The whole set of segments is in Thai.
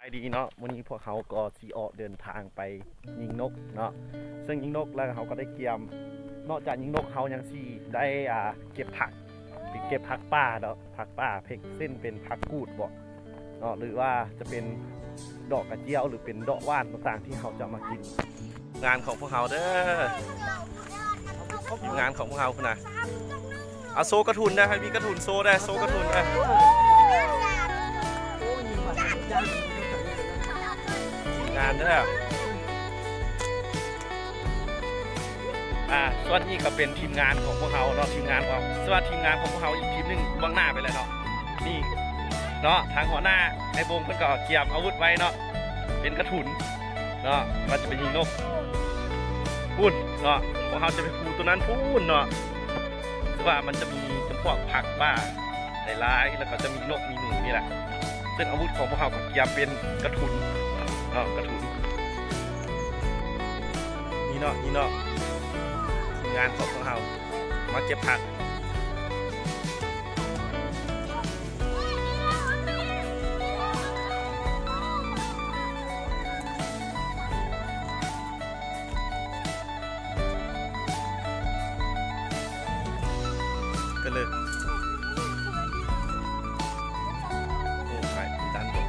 ไอดีเนาะวันนี้พวกเขาก็สีออกเดินทางไปยิงนกเนาะซึ่งยิงนกแล้วเขาก็ได้เกียมนอกจากยิงนกเขายังสีได้เก็บผักเก็บผักป่าเนาะผักป่าเพกเส้นเป็นผักกูดบ่เนาะหรือว่าจะเป็นดอกกระเจียวหรือเป็นดอกว่านต่างๆที่เขาจะมากินงานของพวกเขาเด้องานของพวกเขาคุณนะเอาโซกระทุนได้ให้มีกระทุนโซได้โซกระทุนได้งานเด้อส่วนนี้ก็เป็นทีมงานของพวกเขาเนาะทีมงานของส่วนทีมงานของพวกเขาอีกทีมหนึ่งวางหน้าไปเลยเนาะนี่เนาะทางหัวหน้าไอ้บงเพิ่นก็เกียมอาวุธไว้เนาะเป็นกระถุนเนาะมันจะเป็นยิงนกพูนเนาะพวกเขาจะไปปูตัวนั้นพูนเนาะว่ามันจะมีจำพวกผักบ้าหลายๆแล้วก็จะมีนกมีหนูนี่แหละซึ่งอาวุธของพวกเขาก็เกียมเป็นกระถุนเนาะกระถุนนี่เนาะทีมงานของพวกเขามาเก็บผักกันเลยโอ้ไปดันหมด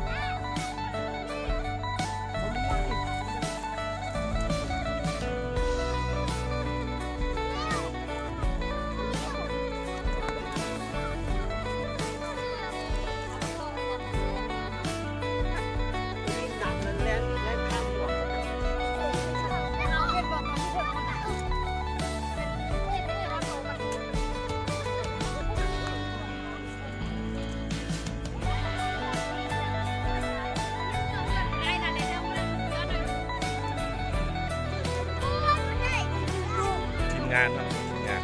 งานครับงาน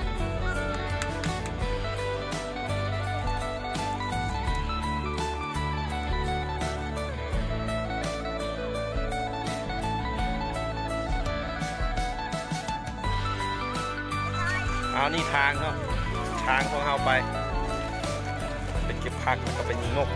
นี่ทางเนาะทางของเราไปเก็บผักแล้วก็เป็นยิงนก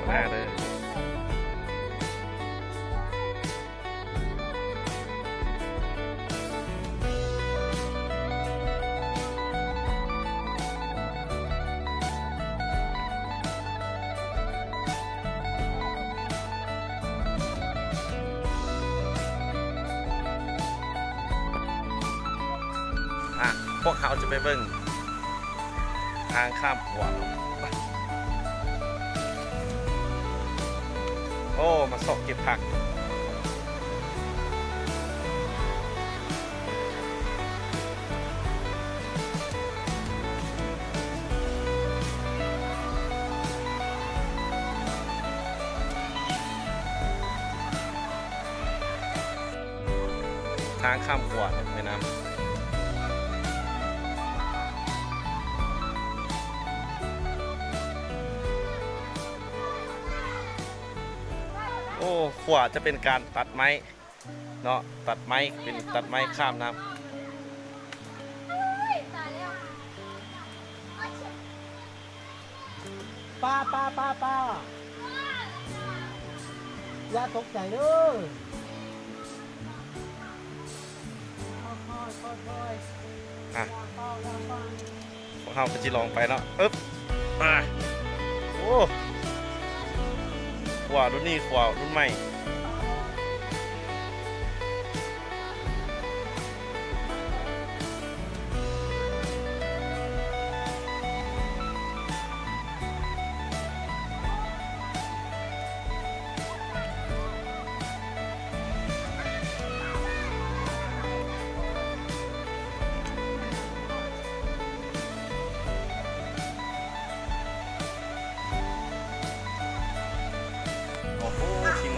มาเลยพวกเขาจะไปเบิ่งทางข้ามหัวโอ้มาสอบเก็บผักทางข้ามขวดแม่น้ำโอ้ขวาจะเป็นการตัดไม้เนาะตัดไม้เป็นตัดไม้ข้ามน้ำป้าอย่าตกใจเด้อค่อยพวกเขาไปจีลองไปเนาะมาโอ้ขวารุ่นนี้ขวารุ่นใหม่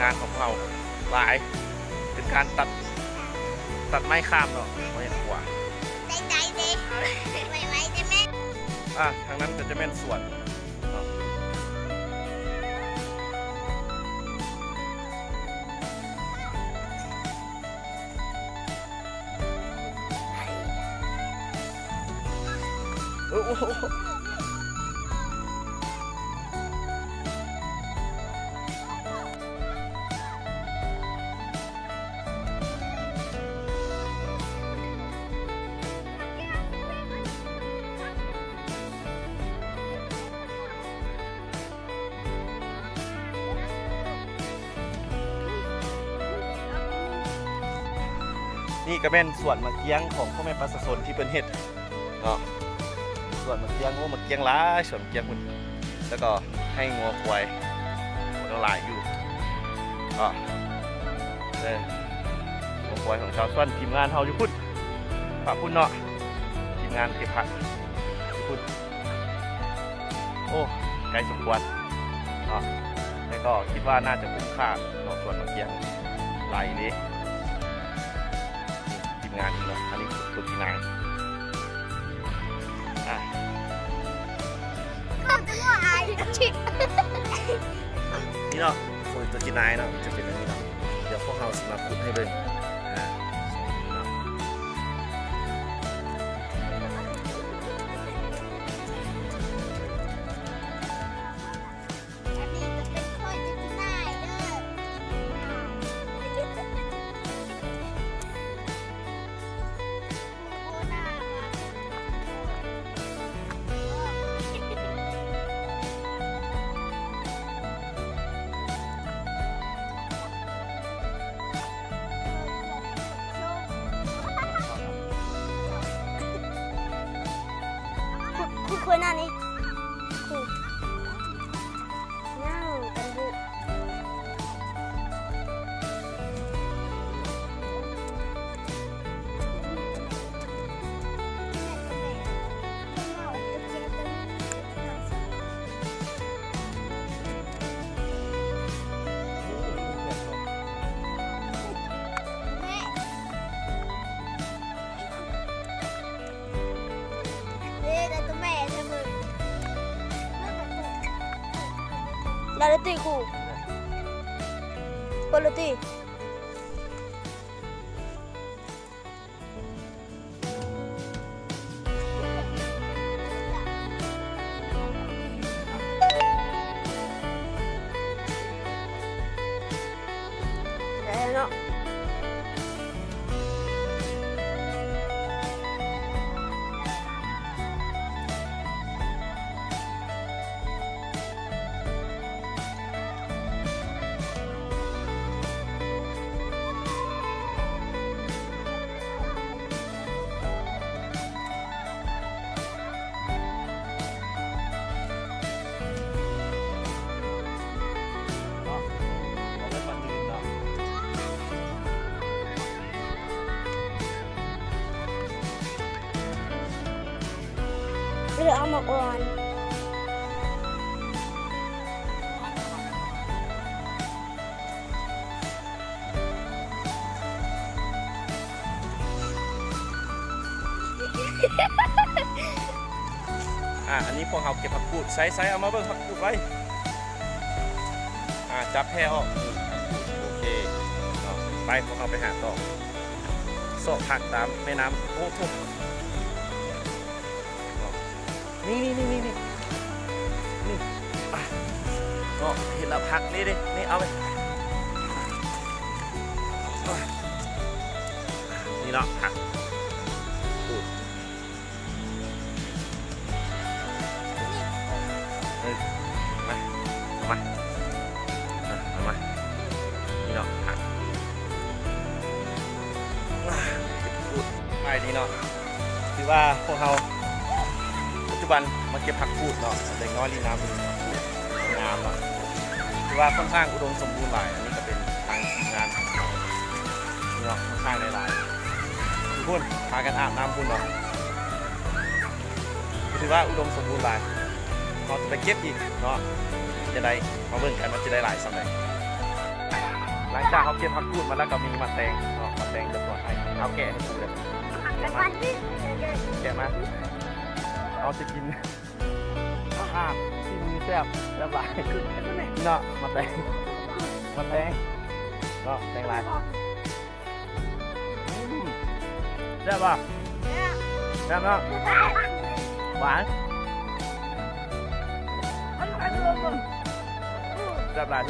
งานของเราหลายเป็นการตัดไม้ข้ามเนาะไม่ขวา ใจเด็กไม่ไหวใช่ไหม ทางนั้นก็จะแม่นสวนเนาะโอ้โหนี่ก็เป็นสวนมะเกียงของพ่อแม่ประชาชนที่เป็นเฮ็ดเนาะสวนมะเกียงมะเกียงหลายสวนมะเกียงคุณแล้วก็ให้งัวควายก็หลายอยู่ก็งัวควายของชาวสวนทีมงานเฮาอยู่พุ่นฝากพุ่นเนาะทีมงานเก็บผักอยู่พุ่นโอ้ไกลสมควรเนาะแล้วก็คิดว่าน่าจะคุ้มค่าเนาะสวนมะเกียงหลายนี้งานเนาะอันนี้ตัวที่นายนี่เนาะคนตัวที่นายเนาะจะเป็นอันนี้เนาะเดี๋ยวพวกเราสมาขุดให้เบิ่งคุยนั่นนี่นั่งกันดูLalati ku. Palati. No. Udah amat on.อันนี้พวกเราเก็บผักกูดใส่เอามาเบิ่งผักกูดไว้จับแพร่ออกโอเคไปพวกเราไปหาต่อโซ่ผักตามแม่น้ำโอ้ทุกนี่ก็เห็นแล้วผักนี่ดินี่เอาไปนี่เนาะผักมานี่เนาะผักไปนี่เนาะคือว่าพวกเราปัจจุบันมาเก็บผักกูดเนาะเด็กน้อยลีน้ำเป็นผักกูดงามเนาะคือว่าค่อนข้างอุดมสมบูรณ์หลายอันนี้ก็เป็นทางทีมงานเนาะค่อนข้างหลายทุกคนพากันอาบน้ำพุ่นเนาะถือว่าอุดมสมบูรณ์หลายเราจะไปเก็บอีกเนาะจะได้มาเบิ่งกันมันจะได้หลายสำเร็จหลังจากเขาเก็บผักกูดมาแล้วก็มีมาแตงเนาะมาแตงจะตัวไทยเอาแกะให้ดูเลยแกะมาเอาจะกิน ที่มีแซ่บหลายเนาะมาแตงเนาะแตงหลายแซ่บป่ะแซ่บเนาะหวานแซ่บหลาย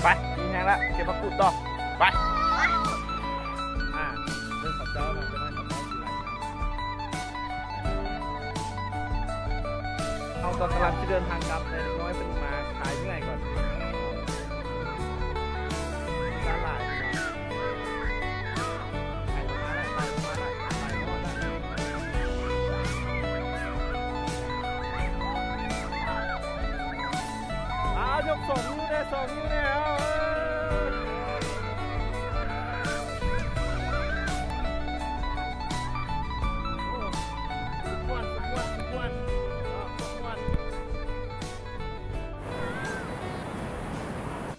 ไปกินแห้งแล้วเก็บผักกูดต่อไปเรื่องขับเจ้าเราจะได้ขับเจ้าทีไรเอาตอนกำลังที่เดินทางกลับในน้อยเป็นมาขายที่ไหนก่อน